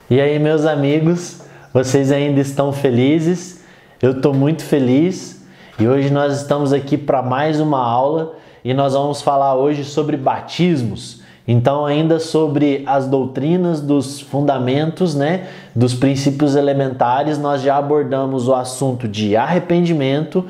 E aí, meus amigos, vocês ainda estão felizes? Eu estou muito feliz e hoje nós estamos aqui para mais uma aula e nós vamos falar hoje sobre batismos. Então, ainda sobre as doutrinas dos fundamentos, dos princípios elementares, nós já abordamos o assunto de arrependimento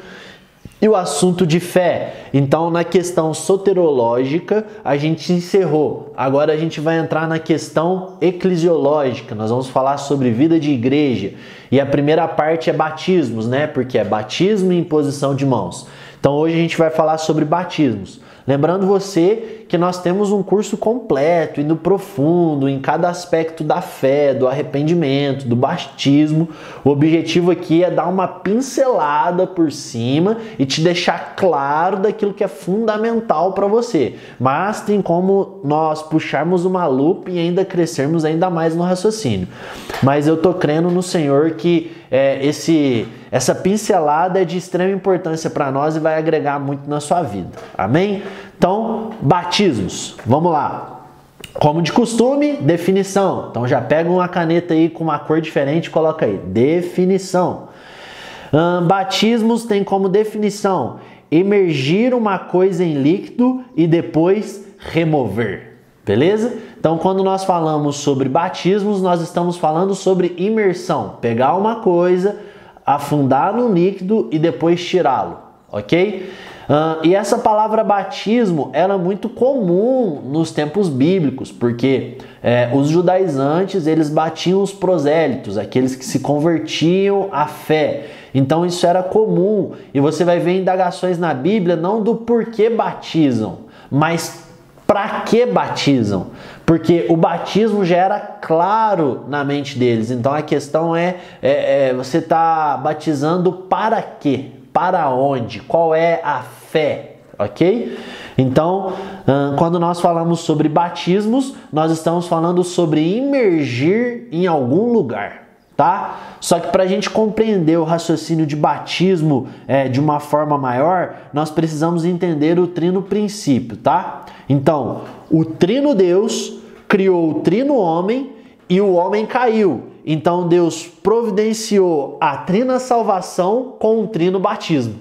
e o assunto de fé. Então, na questão soterológica, a gente encerrou. Agora a gente vai entrar na questão eclesiológica. Nós vamos falar sobre vida de igreja. E a primeira parte é batismos, Porque é batismo e imposição de mãos. Então, hoje a gente vai falar sobre batismos. Lembrando você que nós temos um curso completo, indo profundo em cada aspecto da fé, do arrependimento, do batismo. O objetivo aqui é dar uma pincelada por cima e te deixar claro daquilo que é fundamental para você. Mas tem como nós puxarmos uma lupa e ainda crescermos ainda mais no raciocínio. Mas eu tô crendo no Senhor que essa pincelada é de extrema importância para nós e vai agregar muito na sua vida. Amém? Então, batismos. Vamos lá. Como de costume, definição. Então já pega uma caneta aí com uma cor diferente e coloca aí. Definição. Batismos tem como definição imergir uma coisa em líquido e depois remover. Beleza? Então, quando nós falamos sobre batismos, nós estamos falando sobre imersão. Pegar uma coisa, afundar no líquido e depois tirá-lo, ok? E essa palavra batismo, ela é muito comum nos tempos bíblicos, porque os judaizantes, eles batiam os prosélitos, aqueles que se convertiam à fé. Então isso era comum, e você vai ver indagações na Bíblia, não do porquê batizam, mas para que batizam? Porque o batismo já era claro na mente deles. Então a questão você está batizando para quê? Para onde? Qual é a fé? Ok? Então, quando nós falamos sobre batismos, nós estamos falando sobre imergir em algum lugar. Tá? Só que para a gente compreender o raciocínio de batismo de uma forma maior, nós precisamos entender o trino princípio, tá? Então, o trino Deus criou o trino homem e o homem caiu. Então, Deus providenciou a trina salvação com o trino batismo.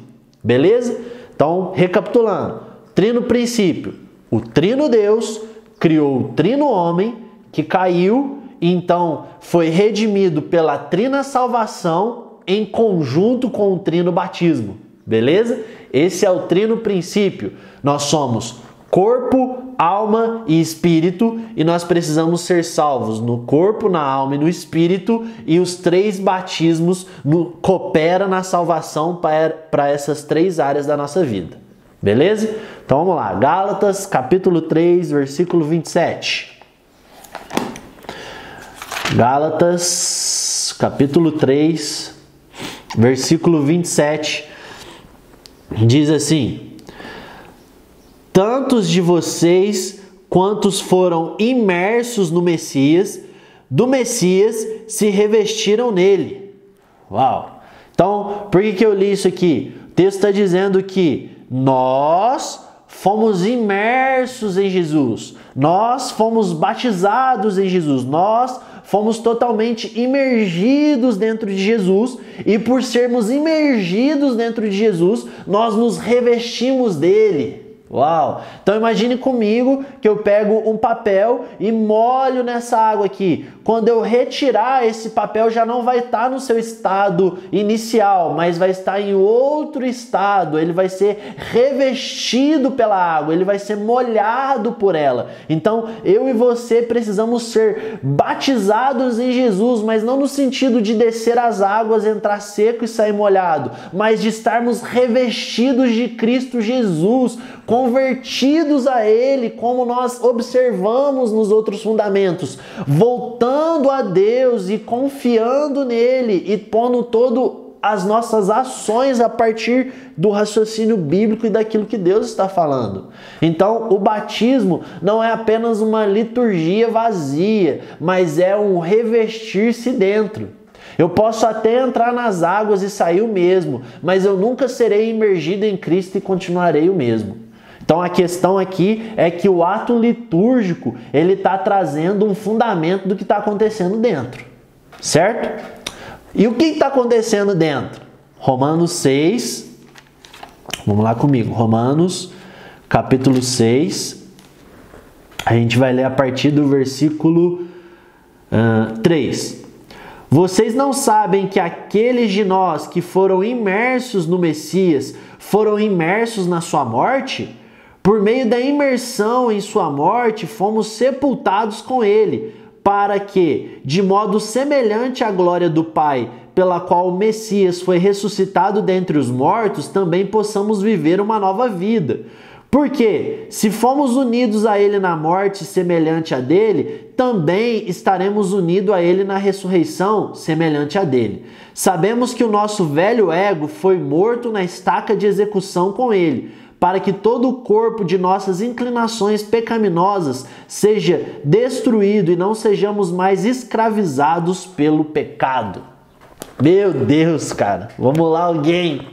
Beleza? Então, recapitulando. Trino princípio. O trino Deus criou o trino homem que caiu. Então, foi redimido pela trina salvação em conjunto com o trino batismo. Beleza? Esse é o trino princípio. Nós somos corpo, alma e espírito e nós precisamos ser salvos no corpo, na alma e no espírito, e os três batismos cooperam na salvação para essas três áreas da nossa vida. Beleza? Então vamos lá. Gálatas capítulo 3, versículo 27. Gálatas, capítulo 3, versículo 27, diz assim: tantos de vocês quantos foram imersos no Messias, do Messias se revestiram nele. Uau! Então, por que eu li isso aqui? O texto está dizendo que nós fomos imersos em Jesus, nós fomos batizados em Jesus, nós fomos totalmente imergidos dentro de Jesus, e por sermos imergidos dentro de Jesus, nós nos revestimos dele. Uau! Então imagine comigo que eu pego um papel e molho nessa água aqui. Quando eu retirar, esse papel já não vai estar no seu estado inicial, mas vai estar em outro estado. Ele vai ser revestido pela água, ele vai ser molhado por ela. Então eu e você precisamos ser batizados em Jesus, mas não no sentido de descer as águas, entrar seco e sair molhado, mas de estarmos revestidos de Cristo Jesus, convertidos a Ele, como nós observamos nos outros fundamentos, voltando a Deus e confiando nele e pondo todo as nossas ações a partir do raciocínio bíblico e daquilo que Deus está falando. Então, o batismo não é apenas uma liturgia vazia, mas é um revestir-se dentro. Eu posso até entrar nas águas e sair o mesmo, mas eu nunca serei imergido em Cristo e continuarei o mesmo. Então a questão aqui é que o ato litúrgico, ele está trazendo um fundamento do que está acontecendo dentro, certo? E o que está acontecendo dentro? Romanos 6, vamos lá comigo, Romanos capítulo 6, a gente vai ler a partir do versículo 3. Vocês não sabem que aqueles de nós que foram imersos no Messias foram imersos na sua morte? Por meio da imersão em sua morte, fomos sepultados com ele, para que, de modo semelhante à glória do Pai, pela qual o Messias foi ressuscitado dentre os mortos, também possamos viver uma nova vida. Porque, se fomos unidos a ele na morte semelhante a dele, também estaremos unidos a ele na ressurreição semelhante a dele. Sabemos que o nosso velho ego foi morto na estaca de execução com ele, para que todo o corpo de nossas inclinações pecaminosas seja destruído e não sejamos mais escravizados pelo pecado. Meu Deus, cara, vamos lá alguém.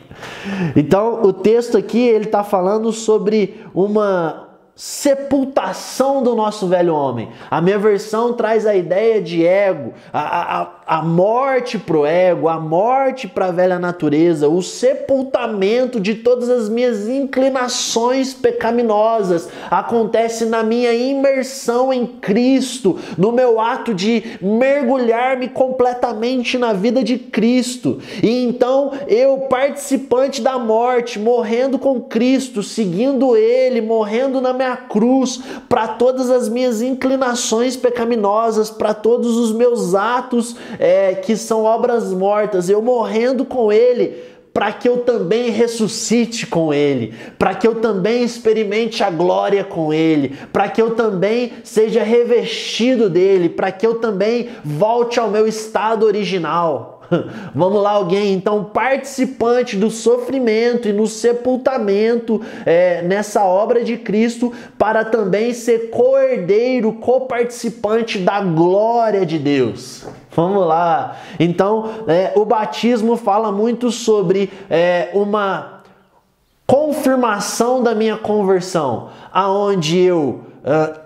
Então o texto aqui ele está falando sobre uma sepultação do nosso velho homem. A minha versão traz a ideia de ego, a morte para o ego, a morte para a velha natureza, o sepultamento de todas as minhas inclinações pecaminosas. Acontece na minha imersão em Cristo, no meu ato de mergulhar-me completamente na vida de Cristo. E então eu, participante da morte, morrendo com Cristo, seguindo Ele, morrendo na minha cruz, para todas as minhas inclinações pecaminosas, para todos os meus atos que são obras mortas, eu morrendo com Ele, para que eu também ressuscite com Ele, para que eu também experimente a glória com Ele, para que eu também seja revestido dEle, para que eu também volte ao meu estado original. Vamos lá alguém, então participante do sofrimento e no sepultamento nessa obra de Cristo, para também ser co-herdeiro, co-participante da glória de Deus. Vamos lá, então o batismo fala muito sobre uma confirmação da minha conversão, aonde eu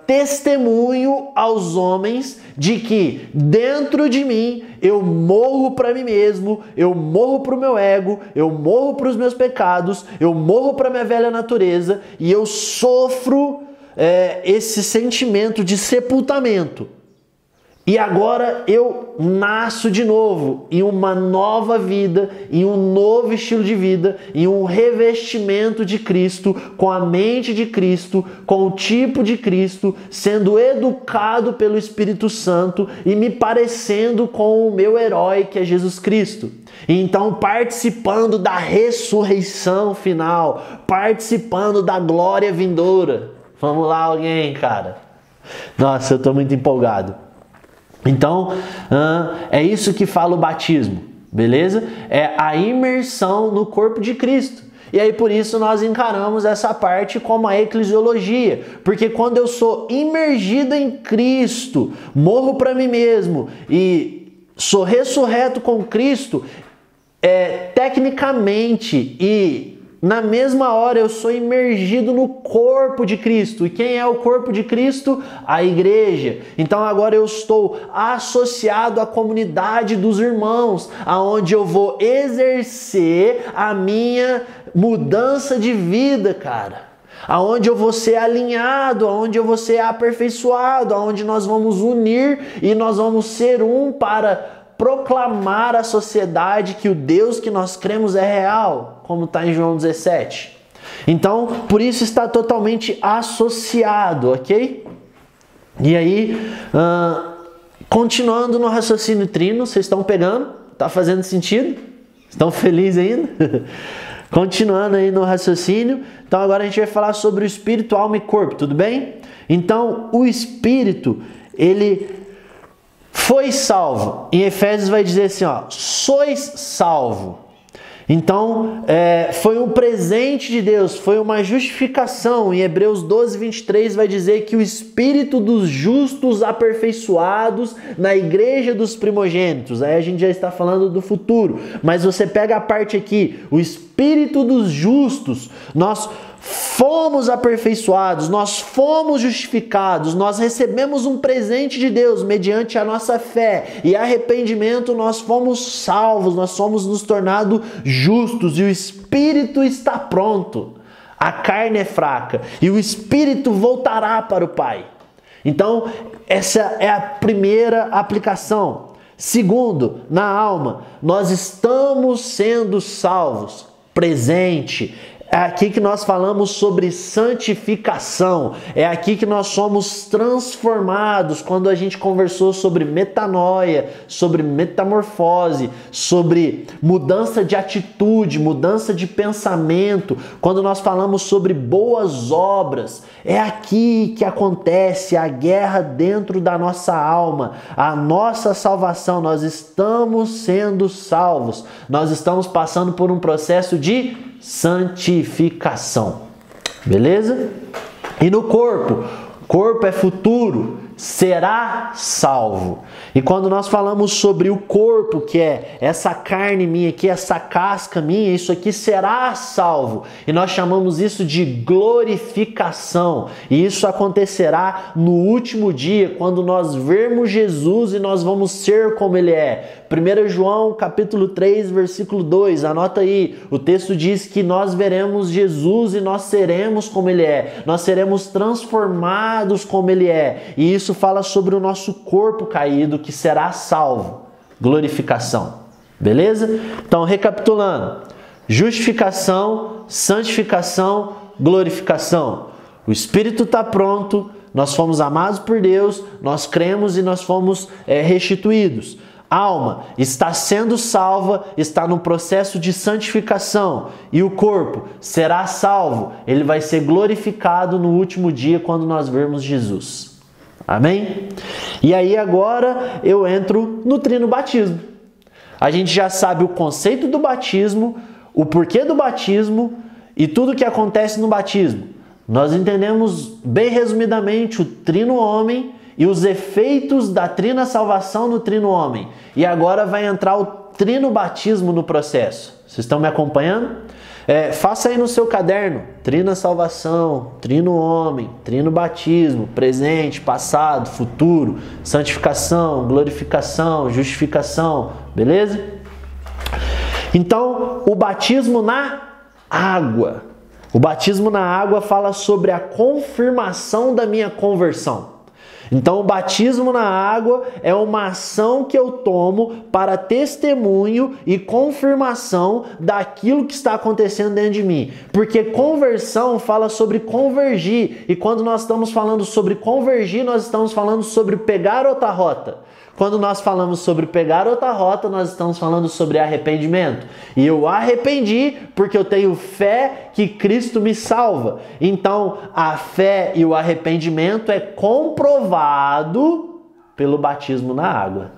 testemunho aos homens de que dentro de mim eu morro para mim mesmo, eu morro para o meu ego, eu morro para os meus pecados, eu morro para a minha velha natureza e eu sofro esse sentimento de sepultamento. E agora eu nasço de novo em uma nova vida, em um novo estilo de vida, em um revestimento de Cristo, com a mente de Cristo, com o tipo de Cristo, sendo educado pelo Espírito Santo e me parecendo com o meu herói que é Jesus Cristo. E então participando da ressurreição final, participando da glória vindoura. Vamos lá alguém, cara. Nossa, eu estou muito empolgado. Então, é isso que fala o batismo, beleza? É a imersão no corpo de Cristo. E aí por isso nós encaramos essa parte como a eclesiologia, porque quando eu sou imergido em Cristo, morro para mim mesmo e sou ressurreto com Cristo, tecnicamente e na mesma hora eu sou imergido no corpo de Cristo. E quem é o corpo de Cristo? A igreja. Então agora eu estou associado à comunidade dos irmãos, aonde eu vou exercer a minha mudança de vida, cara. Aonde eu vou ser alinhado, aonde eu vou ser aperfeiçoado, aonde nós vamos unir e nós vamos ser um para proclamar à sociedade que o Deus que nós cremos é real, como está em João 17. Então, por isso está totalmente associado, ok? E aí, continuando no raciocínio trino, vocês estão pegando? Está fazendo sentido? Estão felizes ainda? Continuando aí no raciocínio, então agora a gente vai falar sobre o espírito, alma e corpo, tudo bem? Então, o espírito, ele foi salvo. Em Efésios vai dizer assim, ó, sois salvo. Então, foi um presente de Deus, foi uma justificação. Em Hebreus 12, 23 vai dizer que o espírito dos justos aperfeiçoados na igreja dos primogênitos. Aí a gente já está falando do futuro. Mas você pega a parte aqui, o espírito dos justos, nós fomos aperfeiçoados, nós fomos justificados, nós recebemos um presente de Deus mediante a nossa fé e arrependimento, nós fomos salvos, nós somos nos tornados justos e o Espírito está pronto. A carne é fraca e o Espírito voltará para o Pai. Então, essa é a primeira aplicação. Segundo, na alma, nós estamos sendo salvos. Presente. É aqui que nós falamos sobre santificação. É aqui que nós somos transformados. Quando a gente conversou sobre metanoia, sobre metamorfose, sobre mudança de atitude, mudança de pensamento. Quando nós falamos sobre boas obras, é aqui que acontece a guerra dentro da nossa alma. A nossa salvação, nós estamos sendo salvos. Nós estamos passando por um processo de santificação, beleza? E no corpo é futuro, será salvo. E quando nós falamos sobre o corpo, que é essa carne minha aqui, essa casca minha, isso aqui será salvo. E nós chamamos isso de glorificação. E isso acontecerá no último dia, quando nós vermos Jesus e nós vamos ser como Ele é. 1 João capítulo 3, versículo 2, anota aí. O texto diz que nós veremos Jesus e nós seremos como Ele é. Nós seremos transformados como Ele é. E isso fala sobre o nosso corpo caído que será salvo. Glorificação. Beleza? Então, recapitulando. Justificação, santificação, glorificação. O Espírito está pronto, nós fomos amados por Deus, nós cremos e nós fomos restituídos. Alma está sendo salva, está no processo de santificação. E o corpo será salvo, ele vai ser glorificado no último dia quando nós vermos Jesus. Amém? E aí agora eu entro no trino batismo. A gente já sabe o conceito do batismo, o porquê do batismo e tudo o que acontece no batismo. Nós entendemos bem resumidamente o trino homem e os efeitos da trina salvação no trino homem. E agora vai entrar o trino batismo no processo. Vocês estão me acompanhando? Faça aí no seu caderno. Trina salvação, trino homem, trino batismo, presente, passado, futuro, santificação, glorificação, justificação. Beleza? Então, o batismo na água. O batismo na água fala sobre a confirmação da minha conversão. Então, o batismo na água é uma ação que eu tomo para testemunho e confirmação daquilo que está acontecendo dentro de mim. Porque conversão fala sobre convergir. E quando nós estamos falando sobre convergir, nós estamos falando sobre pegar outra rota. Quando nós falamos sobre pegar outra rota, nós estamos falando sobre arrependimento. E eu arrependi porque eu tenho fé que Cristo me salva. Então, a fé e o arrependimento é comprovado pelo batismo na água.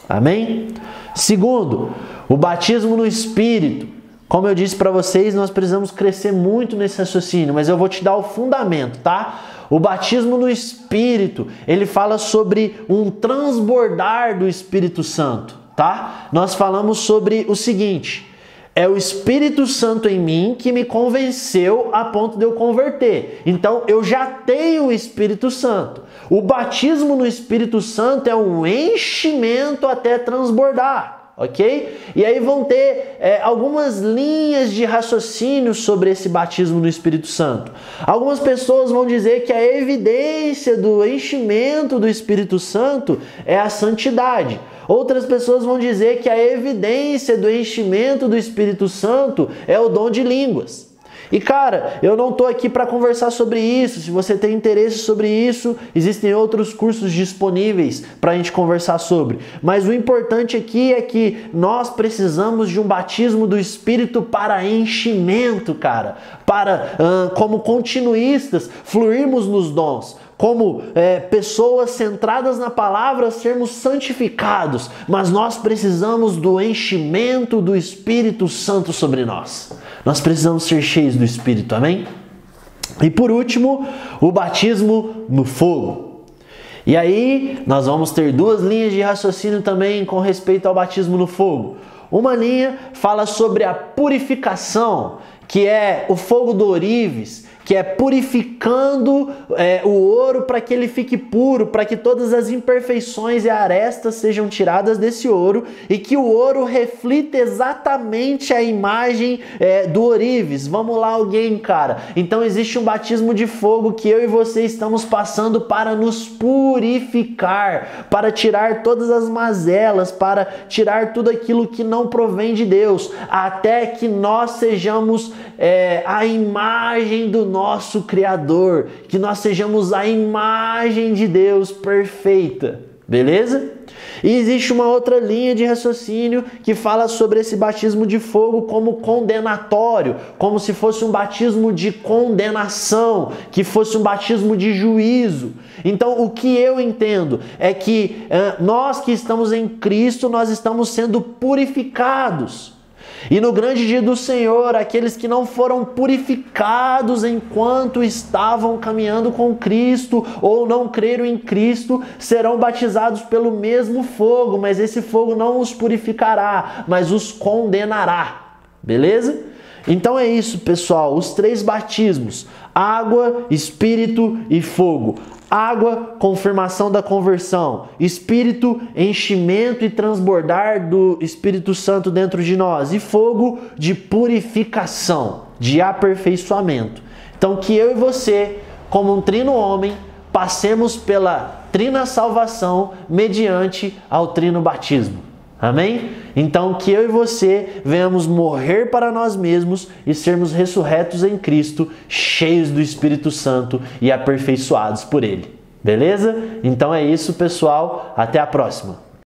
Amém? Segundo, o batismo no Espírito. Como eu disse para vocês, nós precisamos crescer muito nesse raciocínio, mas eu vou te dar o fundamento, tá? O batismo no Espírito, ele fala sobre um transbordar do Espírito Santo, tá? Nós falamos sobre o seguinte: é o Espírito Santo em mim que me convenceu a ponto de eu converter. Então, eu já tenho o Espírito Santo. O batismo no Espírito Santo é um enchimento até transbordar. Ok? E aí vão ter algumas linhas de raciocínio sobre esse batismo no Espírito Santo. Algumas pessoas vão dizer que a evidência do enchimento do Espírito Santo é a santidade. Outras pessoas vão dizer que a evidência do enchimento do Espírito Santo é o dom de línguas. E cara, eu não estou aqui para conversar sobre isso. Se você tem interesse sobre isso, existem outros cursos disponíveis para a gente conversar sobre. Mas o importante aqui é que nós precisamos de um batismo do Espírito para enchimento, cara. Para, como continuistas, fluirmos nos dons. Como pessoas centradas na palavra, sermos santificados. Mas nós precisamos do enchimento do Espírito Santo sobre nós. Nós precisamos ser cheios do Espírito, amém? E por último, o batismo no fogo. E aí, nós vamos ter duas linhas de raciocínio também com respeito ao batismo no fogo. Uma linha fala sobre a purificação, que é o fogo do ourives, que é purificando o ouro para que ele fique puro, para que todas as imperfeições e arestas sejam tiradas desse ouro e que o ouro reflita exatamente a imagem do ourives. Vamos lá, alguém, cara. Então existe um batismo de fogo que eu e você estamos passando para nos purificar, para tirar todas as mazelas, para tirar tudo aquilo que não provém de Deus, até que nós sejamos a imagem do nosso Criador, que nós sejamos a imagem de Deus perfeita, beleza? E existe uma outra linha de raciocínio que fala sobre esse batismo de fogo como condenatório, como se fosse um batismo de condenação, que fosse um batismo de juízo. Então, o que eu entendo é que nós que estamos em Cristo, nós estamos sendo purificados. E no grande dia do Senhor, aqueles que não foram purificados enquanto estavam caminhando com Cristo ou não creram em Cristo, serão batizados pelo mesmo fogo, mas esse fogo não os purificará, mas os condenará. Beleza? Então é isso, pessoal, os 3 batismos: água, Espírito e fogo. Água, confirmação da conversão. Espírito, enchimento e transbordar do Espírito Santo dentro de nós. E fogo, de purificação, de aperfeiçoamento. Então que eu e você, como um trino homem, passemos pela trina salvação mediante ao trino batismo. Amém? Então que eu e você venhamos morrer para nós mesmos e sermos ressurretos em Cristo, cheios do Espírito Santo e aperfeiçoados por Ele. Beleza? Então é isso, pessoal. Até a próxima.